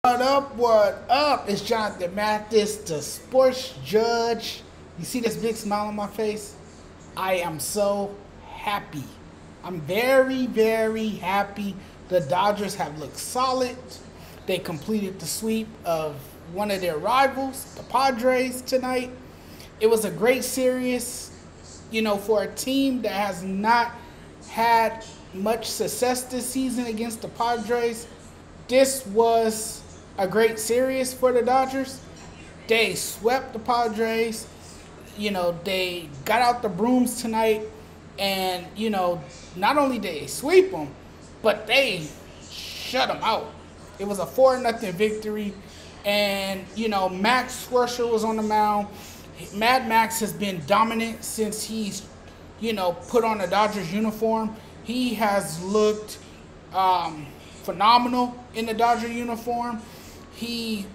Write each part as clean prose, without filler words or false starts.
What up, what up? It's Jonathan Mathis, the sports judge. You see this big smile on my face? I am so happy. I'm very, very happy. The Dodgers have looked solid. They completed the sweep of one of their rivals, the Padres, tonight. It was a great series, for a team that has not had much success this season against the Padres. This was a great series for the Dodgers. They swept the Padres. They got out the brooms tonight. And, not only did they sweep them, but they shut them out. It was a 4-0 victory. And, Max Scherzer was on the mound. Mad Max has been dominant since he's, put on the Dodgers uniform. He has looked phenomenal in the Dodger uniform. He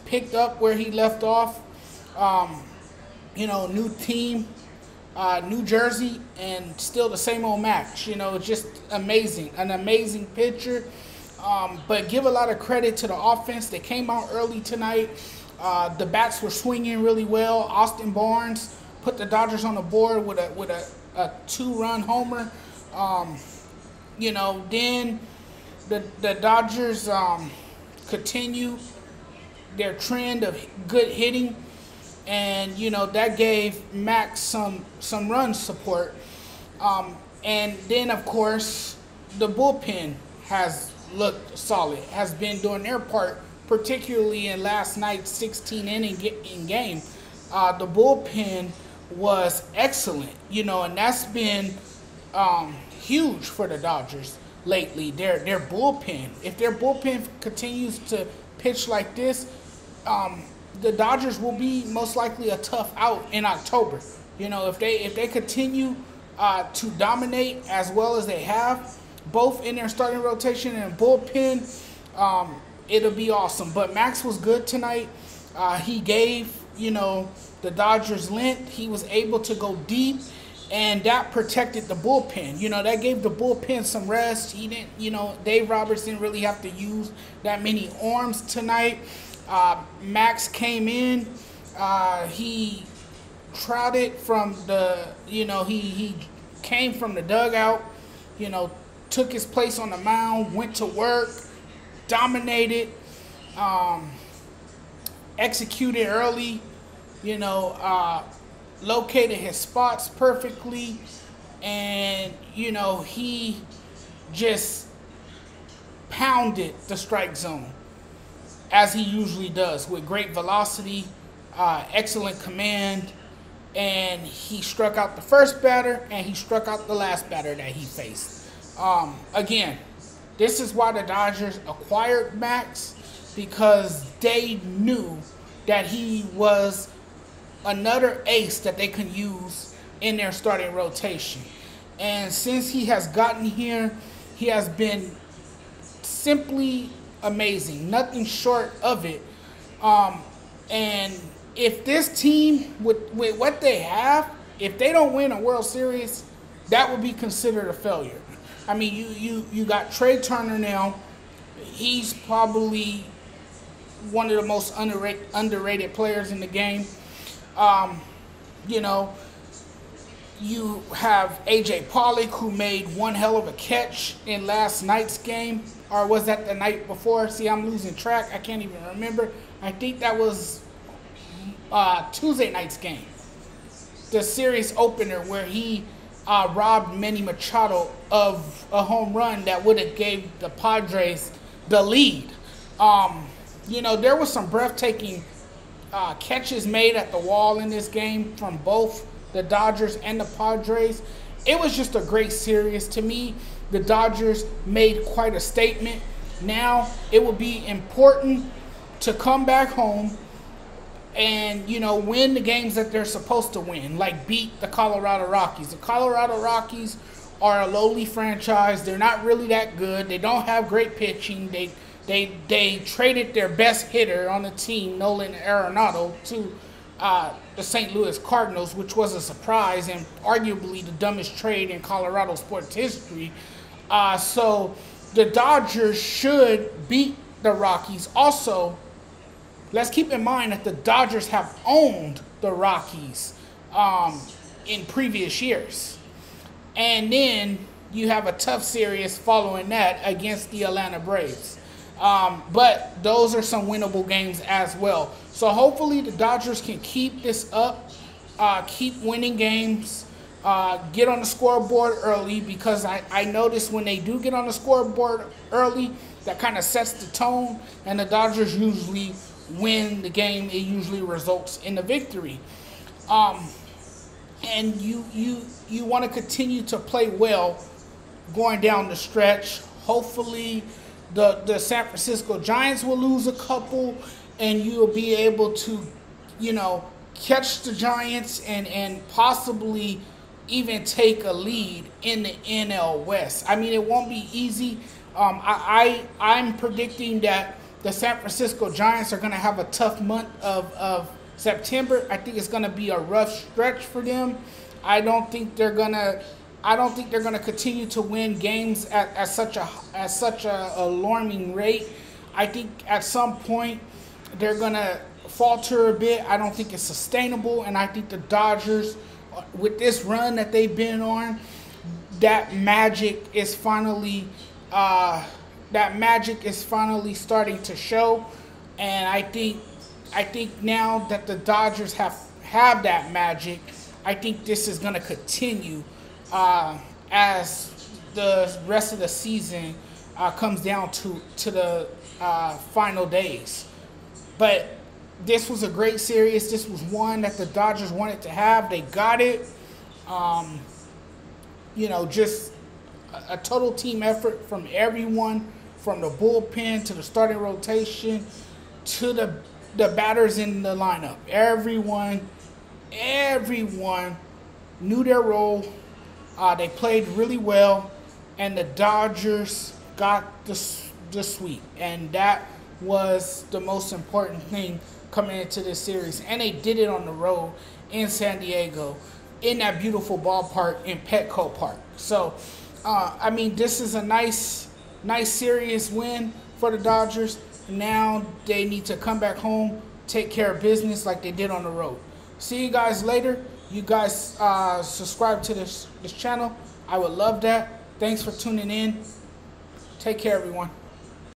picked up where he left off. New team, New Jersey, and still the same old Max. Just amazing. An amazing pitcher. But give a lot of credit to the offense. They came out early tonight. The bats were swinging really well. Austin Barnes put the Dodgers on the board with a 2-run homer. Then the Dodgers continue their trend of good hitting, and that gave Max some run support. And then of course the bullpen has looked solid, has been doing their part, particularly in last night's 16-inning game. The bullpen was excellent, and that's been huge for the Dodgers lately. Their bullpen, if their bullpen continues to pitch like this, the Dodgers will be most likely a tough out in October. If they continue to dominate as well as they have, both in their starting rotation and bullpen, it'll be awesome. But Max was good tonight. He gave the Dodgers length. He was able to go deep, and that protected the bullpen. That gave the bullpen some rest. He didn't, Dave Roberts didn't really have to use that many arms tonight. Max came in. He trotted from the, he came from the dugout, took his place on the mound, went to work, dominated, executed early, located his spots perfectly, and he just pounded the strike zone as he usually does, with great velocity, excellent command, and he struck out the first batter and he struck out the last batter that he faced. Again, this is why the Dodgers acquired Max, because they knew that he was another ace that they could use in their starting rotation. And since he has gotten here, he has been simply amazing, nothing short of it. And if this team, with what they have, if they don't win a World Series, that would be considered a failure. I mean, you got Trey Turner now. He's probably one of the most underrated players in the game. You have A.J. Pollock, who made one hell of a catch in last night's game. Or was that the night before? See, I'm losing track. I can't even remember. I think that was Tuesday night's game. The series opener where he robbed Manny Machado of a home run that would have gave the Padres the lead. There was some breathtaking catches made at the wall in this game from both the Dodgers and the Padres. It was just a great series. To me, the Dodgers made quite a statement. Now it will be important to come back home and, win the games that they're supposed to win, like beat the Colorado Rockies. The Colorado Rockies are a lowly franchise. They're not really that good. They don't have great pitching. They traded their best hitter on the team, Nolan Arenado, to the St. Louis Cardinals, which was a surprise and arguably the dumbest trade in Colorado sports history. So the Dodgers should beat the Rockies. Also, let's keep in mind that the Dodgers have owned the Rockies in previous years. And then you have a tough series following that against the Atlanta Braves. But those are some winnable games as well. So hopefully the Dodgers can keep this up, keep winning games, get on the scoreboard early, because I notice when they do get on the scoreboard early, that kind of sets the tone, and the Dodgers usually win the game. It usually results in the victory. And you want to continue to play well going down the stretch. Hopefully the San Francisco Giants will lose a couple, and you'll be able to, catch the Giants and possibly even take a lead in the NL West. I mean, it won't be easy. I'm predicting that the San Francisco Giants are going to have a tough month of September. I think it's going to be a rough stretch for them. I don't think they're going to continue to win games at such a alarming rate. I think at some point they're going to falter a bit. I don't think it's sustainable, and I think the Dodgers, with this run that they've been on, that magic is finally starting to show. And I think now that the Dodgers have that magic, I think this is going to continue as the rest of the season comes down to the final days. But this was a great series. This was one that the Dodgers wanted to have. They got it. Just a total team effort from everyone, from the bullpen to the starting rotation to the batters in the lineup. Everyone knew their role. They played really well, and the Dodgers got the sweep, and that was the most important thing coming into this series. And they did it on the road in San Diego, in that beautiful ballpark in Petco Park. So, this is a nice serious win for the Dodgers. Now they need to come back home, take care of business like they did on the road. See you guys later. You guys subscribe to this channel. I would love that. Thanks for tuning in. Take care, everyone.